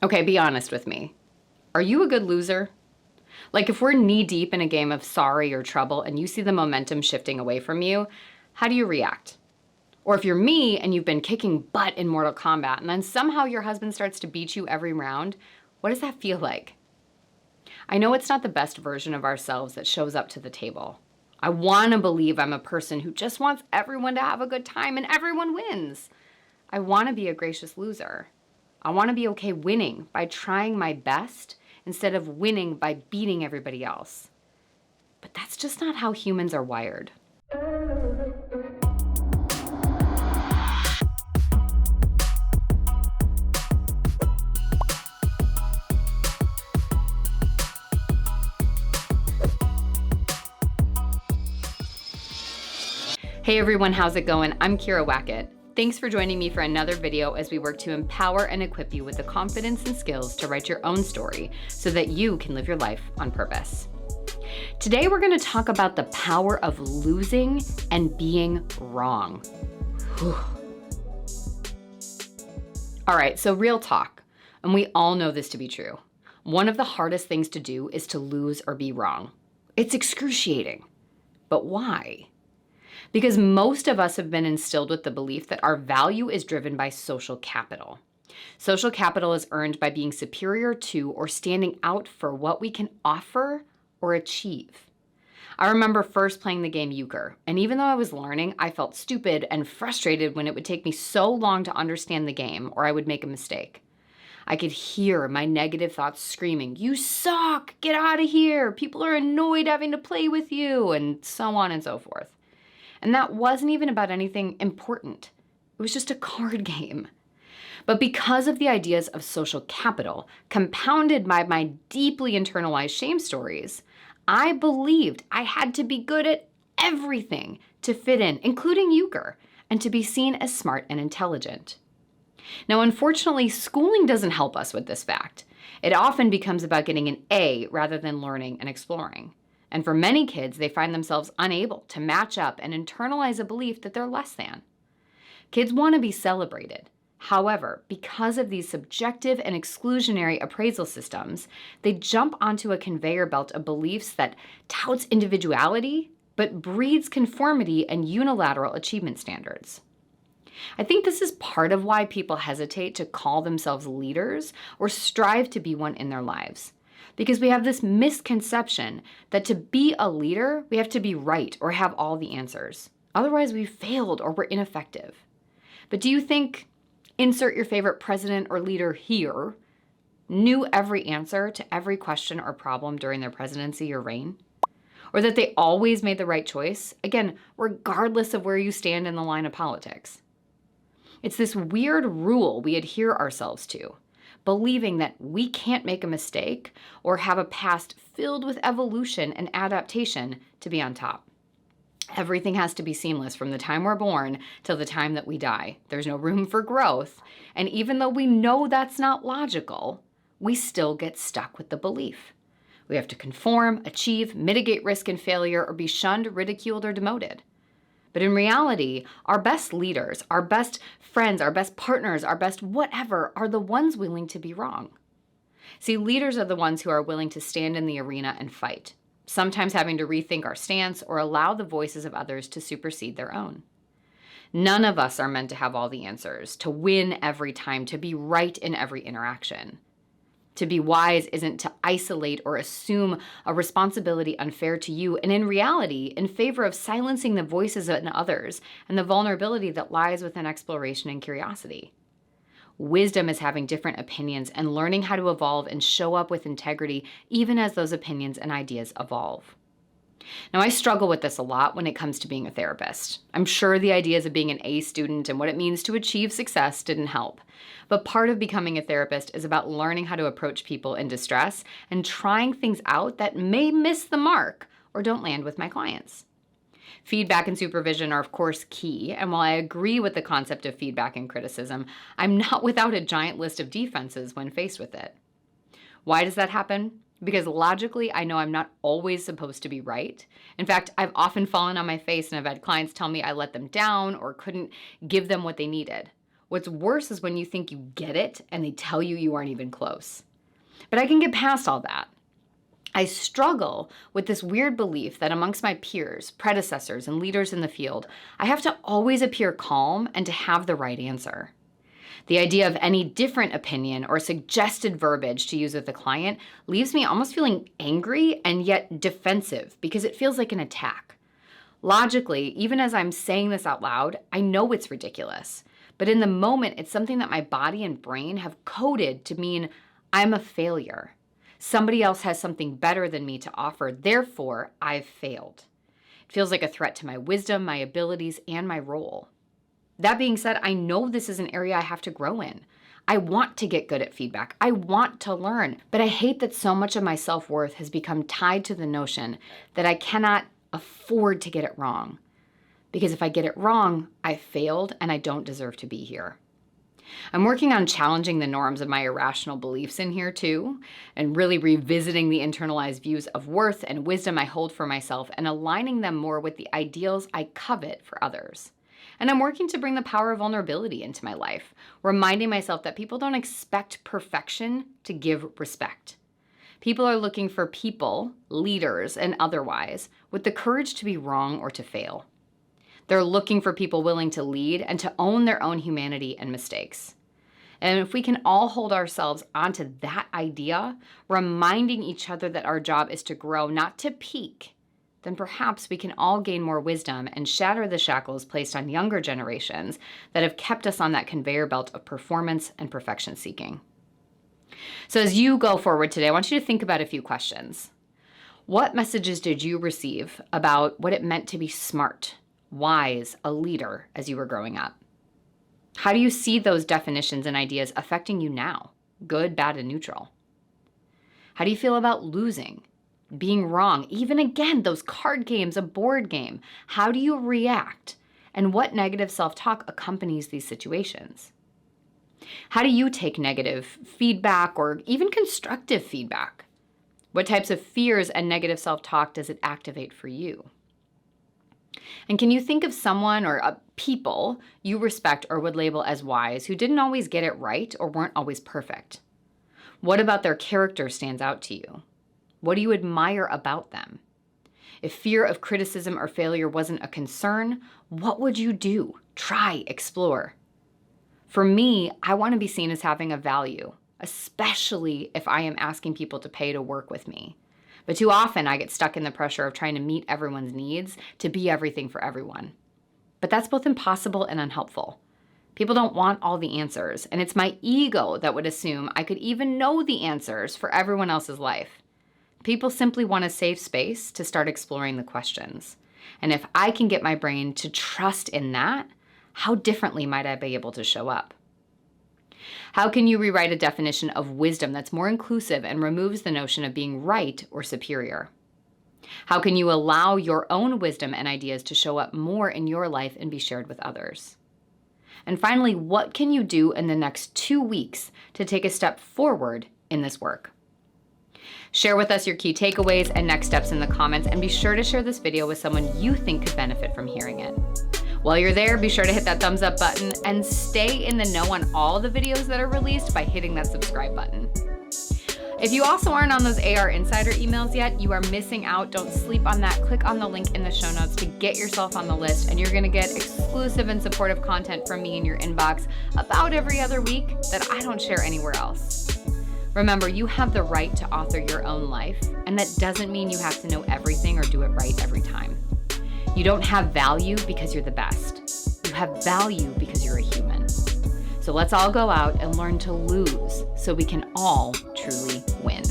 Okay, be honest with me. Are you a good loser? Like if we're knee deep in a game of sorry or trouble and you see the momentum shifting away from you, how do you react? Or if you're me and you've been kicking butt in Mortal Kombat and then somehow your husband starts to beat you every round, what does that feel like? I know it's not the best version of ourselves that shows up to the table. I want to believe I'm a person who just wants everyone to have a good time and everyone wins. I want to be a gracious loser. I want to be okay winning by trying my best instead of winning by beating everybody else. But that's just not how humans are wired. Hey everyone, how's it going? I'm Kira Wackett. Thanks for joining me for another video as we work to empower and equip you with the confidence and skills to write your own story so that you can live your life on purpose. Today we're going to talk about the power of losing and being wrong. Whew. All right, so real talk, and we all know this to be true. One of the hardest things to do is to lose or be wrong. It's excruciating. But why? Because most of us have been instilled with the belief that our value is driven by social capital. Social capital is earned by being superior to or standing out for what we can offer or achieve. I remember first playing the game euchre, and even though I was learning, I felt stupid and frustrated when it would take me so long to understand the game or I would make a mistake. I could hear my negative thoughts screaming, "You suck! Get out of here! People are annoyed having to play with you," and so on and so forth. And that wasn't even about anything important. It was just a card game. But because of the ideas of social capital, compounded by my deeply internalized shame stories, I believed I had to be good at everything to fit in, including euchre, and to be seen as smart and intelligent. Now, unfortunately, schooling doesn't help us with this fact. It often becomes about getting an A rather than learning and exploring. And for many kids, they find themselves unable to match up and internalize a belief that they're less than. Kids want to be celebrated. However, because of these subjective and exclusionary appraisal systems, they jump onto a conveyor belt of beliefs that touts individuality, but breeds conformity and unilateral achievement standards. I think this is part of why people hesitate to call themselves leaders or strive to be one in their lives. Because we have this misconception that to be a leader, we have to be right or have all the answers. Otherwise, we've failed or we're ineffective. But do you think, insert your favorite president or leader here, knew every answer to every question or problem during their presidency or reign? Or that they always made the right choice, again, regardless of where you stand in the line of politics? It's this weird rule we adhere ourselves to, believing that we can't make a mistake or have a past filled with evolution and adaptation to be on top. Everything has to be seamless from the time we're born till the time that we die. There's no room for growth. And even though we know that's not logical, we still get stuck with the belief. We have to conform, achieve, mitigate risk and failure, or be shunned, ridiculed, or demoted. But in reality, our best leaders, our best friends, our best partners, our best whatever are the ones willing to be wrong. See, leaders are the ones who are willing to stand in the arena and fight, sometimes having to rethink our stance or allow the voices of others to supersede their own. None of us are meant to have all the answers, to win every time, to be right in every interaction. To be wise isn't to isolate or assume a responsibility unfair to you, and in reality, in favor of silencing the voices in others and the vulnerability that lies within exploration and curiosity. Wisdom is having different opinions and learning how to evolve and show up with integrity even as those opinions and ideas evolve. Now, I struggle with this a lot when it comes to being a therapist. I'm sure the ideas of being an A student and what it means to achieve success didn't help. But part of becoming a therapist is about learning how to approach people in distress and trying things out that may miss the mark or don't land with my clients. Feedback and supervision are, of course, key. And while I agree with the concept of feedback and criticism, I'm not without a giant list of defenses when faced with it. Why does that happen? Because logically, I know I'm not always supposed to be right. In fact, I've often fallen on my face and I've had clients tell me I let them down or couldn't give them what they needed. What's worse is when you think you get it and they tell you you aren't even close. But I can get past all that. I struggle with this weird belief that amongst my peers, predecessors, and leaders in the field, I have to always appear calm and to have the right answer. The idea of any different opinion or suggested verbiage to use with the client leaves me almost feeling angry and yet defensive because it feels like an attack. Logically, even as I'm saying this out loud, I know it's ridiculous. But in the moment, it's something that my body and brain have coded to mean I'm a failure. Somebody else has something better than me to offer, therefore, I've failed. It feels like a threat to my wisdom, my abilities, and my role. That being said, I know this is an area I have to grow in. I want to get good at feedback. I want to learn, but I hate that so much of my self-worth has become tied to the notion that I cannot afford to get it wrong. Because if I get it wrong, I failed and I don't deserve to be here. I'm working on challenging the norms of my irrational beliefs in here too, and really revisiting the internalized views of worth and wisdom I hold for myself and aligning them more with the ideals I covet for others. And I'm working to bring the power of vulnerability into my life, reminding myself that people don't expect perfection to give respect. People are looking for people, leaders, and otherwise, with the courage to be wrong or to fail. They're looking for people willing to lead and to own their own humanity and mistakes. And if we can all hold ourselves onto that idea, reminding each other that our job is to grow, not to peak, then perhaps we can all gain more wisdom and shatter the shackles placed on younger generations that have kept us on that conveyor belt of performance and perfection seeking. So as you go forward today, I want you to think about a few questions. What messages did you receive about what it meant to be smart, wise, a leader as you were growing up? How do you see those definitions and ideas affecting you now? Good, bad, and neutral. How do you feel about losing, being wrong, even again, those card games, a board game? How do you react? And what negative self-talk accompanies these situations? How do you take negative feedback or even constructive feedback? What types of fears and negative self-talk does it activate for you? And can you think of someone or people you respect or would label as wise who didn't always get it right or weren't always perfect? What about their character stands out to you? What do you admire about them? If fear of criticism or failure wasn't a concern, what would you do? Try, explore. For me, I want to be seen as having a value, especially if I am asking people to pay to work with me. But too often I get stuck in the pressure of trying to meet everyone's needs, to be everything for everyone. But that's both impossible and unhelpful. People don't want all the answers, and it's my ego that would assume I could even know the answers for everyone else's life. People simply want a safe space to start exploring the questions. And if I can get my brain to trust in that, how differently might I be able to show up? How can you rewrite a definition of wisdom that's more inclusive and removes the notion of being right or superior? How can you allow your own wisdom and ideas to show up more in your life and be shared with others? And finally, what can you do in the next 2 weeks to take a step forward in this work? Share with us your key takeaways and next steps in the comments, and be sure to share this video with someone you think could benefit from hearing it. While you're there, be sure to hit that thumbs up button and stay in the know on all the videos that are released by hitting that subscribe button. If you also aren't on those AR Insider emails yet, you are missing out. Don't sleep on that. Click on the link in the show notes to get yourself on the list, and you're gonna get exclusive and supportive content from me in your inbox about every other week that I don't share anywhere else. Remember, you have the right to author your own life, and that doesn't mean you have to know everything or do it right every time. You don't have value because you're the best. You have value because you're a human. So let's all go out and learn to lose so we can all truly win.